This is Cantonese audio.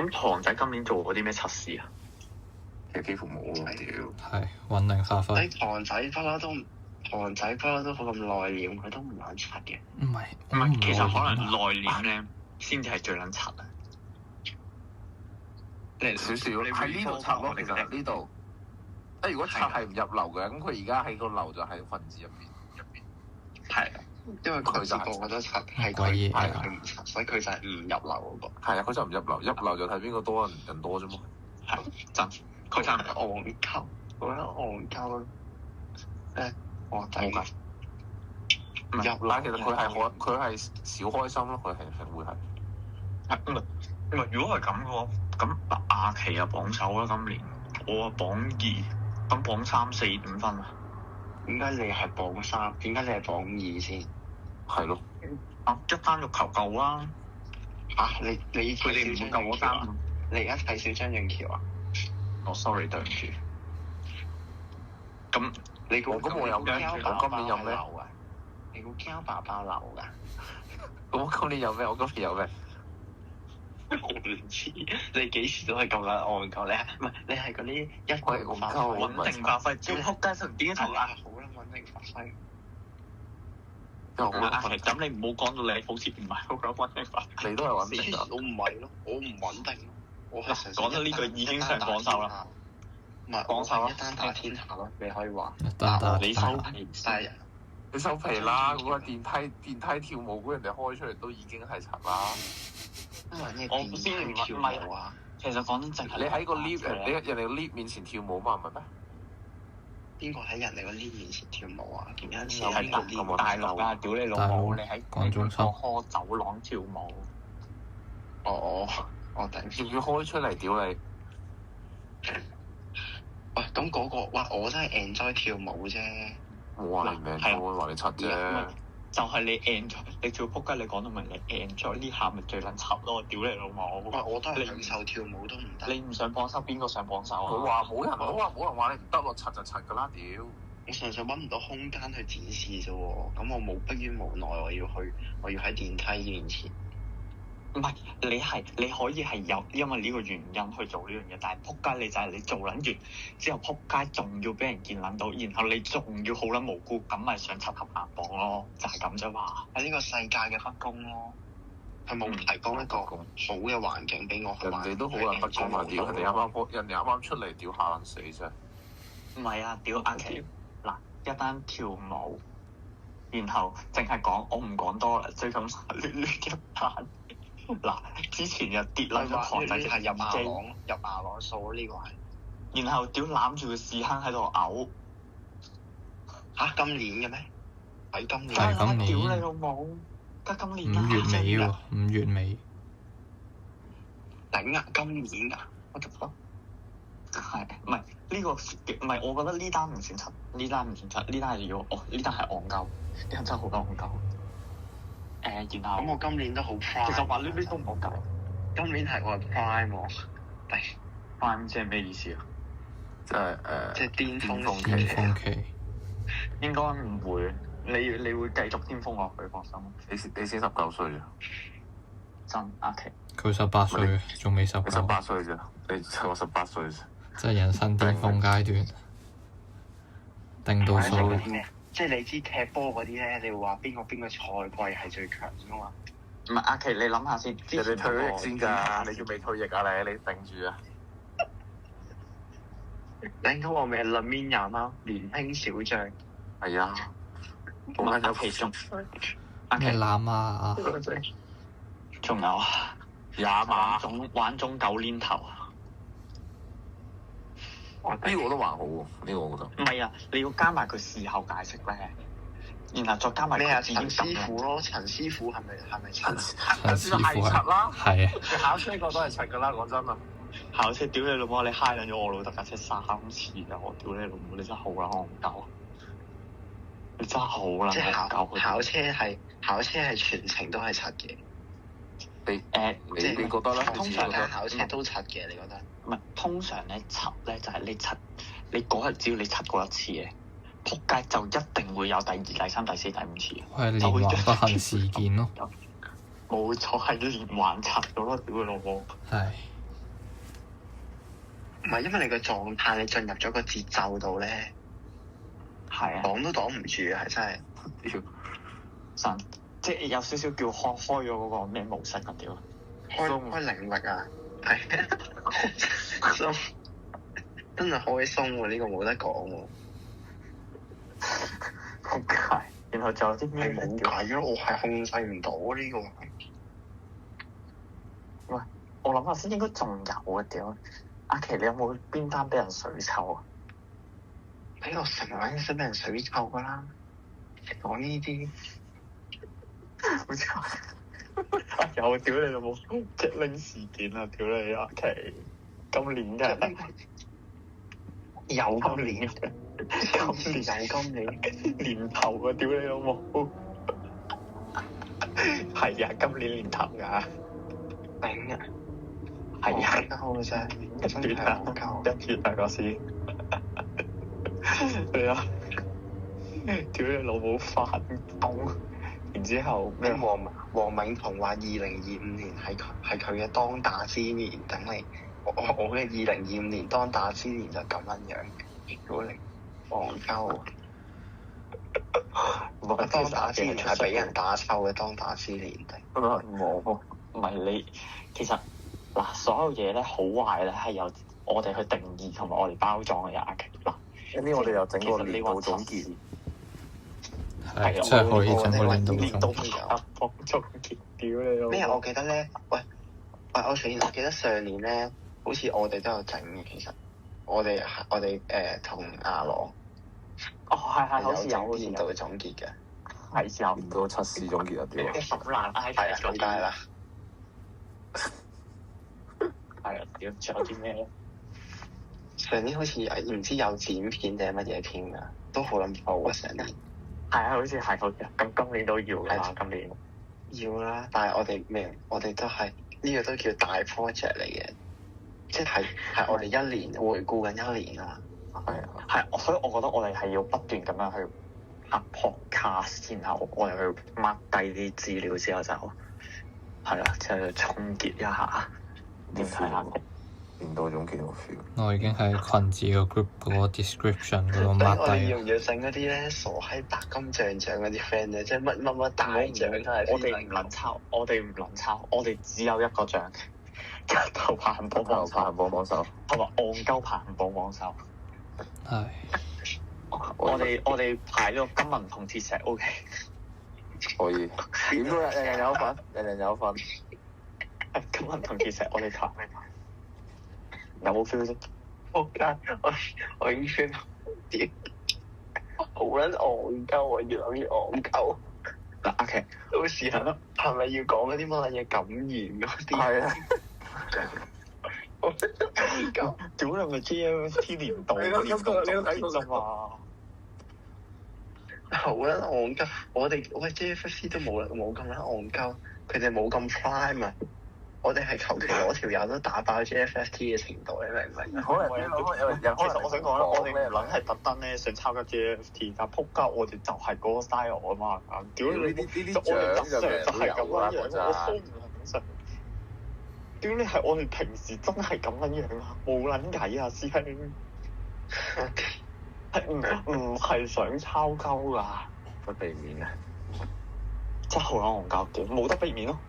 咁唐仔今年做過啲咩測試啊？其實幾乎冇咯，屌。係穩定發揮。唐仔不嬲都好咁內斂，佢都唔撚柒嘅。唔係，其實可能內斂咧先至係最撚柒啊！少少喺呢度插咯，其實呢度。如果插係唔入流嘅，咁佢而家喺個流就係分子入邊。係啊，因為佢就個個都柒，係佢唔柒，所以佢就係唔入流嗰個。係啊，佢就唔入流，入流就睇邊個多人多啫嘛。係真，佢真係戇鳩，我覺得戇鳩。我睇㗎。唔係入啦，其實佢係少開心咯，佢係會係。唔係，如果係咁嘅話，咁阿奇啊榜首啦，今年我啊榜2，咁榜3、4、5分啊？點解你係榜3？點解你係榜2先？係咯。一單肉球夠啦。你佢哋唔會夠我單。你而家睇小張永橋啊？我 sorry 對唔住。咁你估咁我有咩？我今年有咩？你估膠爸爸流㗎？咁今年有咩？我今年有咩？我唔知，你幾時都係咁撚戇鳩，你係嗰啲一個發揮穩定發揮，最撲街成點頭啊！好啦，穩定發揮。咁你唔好講到你好似唔係好有穩定發揮。你都係穩定㗎。我唔係咯，我唔穩定咯。我係講到呢句已經上榜首啦。唔係榜首一單打天下咯，你可以話。你收皮曬人。你收皮啦！嗰個電梯跳舞嗰人哋開出嚟都已經係柒啦。我先唔跳舞啊！其實講真，淨係你喺個 lift 人哋個 lift 面前跳舞嘛，唔係咩？邊個喺人哋個 lift 面前跳舞啊？見一次喺大陸啊！屌你老母！你喺港中心開走廊跳舞。我頂。要開出嚟屌你！喂，咁嗰個我真係 enjoy 跳舞啫。我話你唔 enjoy，我話你柒啫。就係你 enjoy，你跳撲街，你講到明你 enjoy 呢下咪最撚柒咯！屌你老母！我都係享受跳舞都唔得。你唔上榜首，邊個上榜首啊？冇話冇人話你唔得咯，柒就柒㗎啦，屌！我純粹揾唔到空間去展示啫喎，咁我冇迫於無奈，我要喺電梯面前。唔係，你可以係有因為呢個原因去做呢樣嘢，但係撲街你就係你做撚完之後撲街，仲要俾人見撚到，然後你仲要好撚無辜，咁咪上7合行榜咯，就係咁啫嘛。喺呢個世界嘅不公咯，係冇提供一個好嘅環境俾我去玩。人哋都好撚不公啊！屌，人哋啱啱出嚟屌下撚死啫。唔係啊，屌阿奇嗱，一單跳舞，然後淨係講我唔講多啦，最咁亂一單。嗱，之前又跌撚咗唐仔係入牙朗數呢個係，然後屌攬住個屎坑喺度嘔。今年嘅咩？喺今年。係今年。屌你老母！今年5月尾喎，5月尾。頂啊！今年㗎，我就覺得係唔係呢個？唔係我覺得呢單唔算柒，呢單唔算柒，呢單係要呢單係戇鳩，呢單真係好多戇鳩。然後咁我今年都好 prime。其實話呢啲都唔好搞。今年係我 prime 喎。prime 即係咩意思啊？即係巔峰期。應該唔會，你會繼續巔峰落去，放心。你先19歲啊？真阿奇。佢18歲，仲未19。你18歲啫，我18歲啫。即係人生巔峰階段，定到數。即係你知踢波嗰啲咧，你會話邊個賽季係最強噶嘛？唔係阿奇，你諗下先。人哋退役先㗎，你仲未退役啊？你頂住啊！頂到我咪 Lamine Yamal 年輕小將。係啊，好撚有其中。咩攬啊？仲有也馬玩中9年頭。呢個都還好喎，呢個我覺得。唔係啊，你要加埋佢事後解釋咧，然後再加埋佢自己陳師傅咯，陳師傅係咪陳師傅係柒啦，係啊。你考車個都係柒㗎啦，講真啊。考車屌你老母！你揩撚咗我老豆架車3次啊！我屌你老母！你真係好撚戇鳩，你真係好撚戇鳩。考車係全程都係柒嘅。你覺得咧？通常咧考車都柒嘅，你覺得？唔係，通常咧柒咧就係你嗰日只要你柒過一次嘅，仆街就一定會有第2、第3、第4、第5次。係連環不幸事件咯。冇錯，係連環柒咗咯！屌你老母！係。係因為你個狀態，你進入咗個節奏度咧，係啊，擋都擋唔住啊！係真係。神即係有少少叫開咗嗰個咩模式啊屌！開領域啊，係鬆，真係開鬆喎！呢個冇得講喎。仆街，然後仲有啲咩係冇計咯，我係控制唔到呢個。喂，我諗下先，應該仲有啊屌！阿琪，你有冇邊單俾人水臭啊？俾我成日識俾人水臭㗎啦！講呢啲，好似有屌你老母隻拎事件啊！屌你阿琪，今年嘅有今年，今年有今年，年頭啊！屌你老母，係啊，今年年頭㗎，頂啊！係啊，夠嘅啫，一月啊，一月啊嗰時，係啊，屌你老母翻工，然之後咩？黃銘彤話2025年係佢嘅當打之年，等你我嘅2025年當打之年就咁樣，如果你戇鳩，我當打之年係俾人打臭嘅當打之年定？唔係你，其實嗱，所有嘢咧好壞咧係由我哋去定義同埋我哋包裝嘅阿琪嗱。呢我哋又整個年度總結。係真係可以整個年度年度總結。總結，屌你老母！咩？我記得咧，我記得上年咧，好似我哋都有整嘅。其實我哋同阿朗係好似有整年度嘅總結嘅，係有年度測試總結啊屌！好難挨係啊，咁梗係啦。係啊，屌！仲有啲咩咧？上年好似唔知有剪片定係乜嘢添㗎，都好撚爆啊！上年係啊，好似係好嘅。咁今年都要㗎嘛？今年要啦，但係我哋都係呢個都叫大 project 嚟嘅，即係我哋一年回顧緊一年啊嘛。係啊，係，所以我覺得我哋係要不斷咁樣去拍 podcast，然後我哋去 mark 低啲資料之後就係啦，之後就總結一下點睇下。年度總結好 feel。我已經喺群字個 group 嗰個 description 嗰度我 mark 哋低。要唔要整嗰啲咧傻閪白金像嗰啲 friend 咧，即係乜大獎我哋唔撚抄，我哋只有一個獎，一頭排行榜榜首，同埋戇鳩排行榜榜首。係。我哋排呢個金銀銅鐵石 OK。可以。點都人人有份，人人有份。金銀銅鐵石我哋排咩排？有冇 feel 先？仆街！我已經啲好撚戇鳩啊，越諗越戇鳩。嗱，阿琪，到時係咯，係咪要講嗰啲乜嘢感言嗰啲？係啊。屌你咪 GFT 年度嗰啲總結啫嘛！好撚戇鳩，我哋JFC 都冇咁撚戇鳩，佢哋冇咁 prime 啊！我哋係求其攞條友都打爆 JFT 嘅程度，你明唔明？可能有人其實我想講咧，我哋唔撚係特登咧想抄緊 JFT，但撲街我哋就係嗰個 style 啊嘛！屌你呢啲我哋獎就係咁樣樣，我咋都唔肯信。屌你係我哋平時真係咁樣樣啊！冇撚計啊，師兄。係唔係想抄鳩㗎？不避免啊！真係好撚戇鳩，屌冇得避免咯〜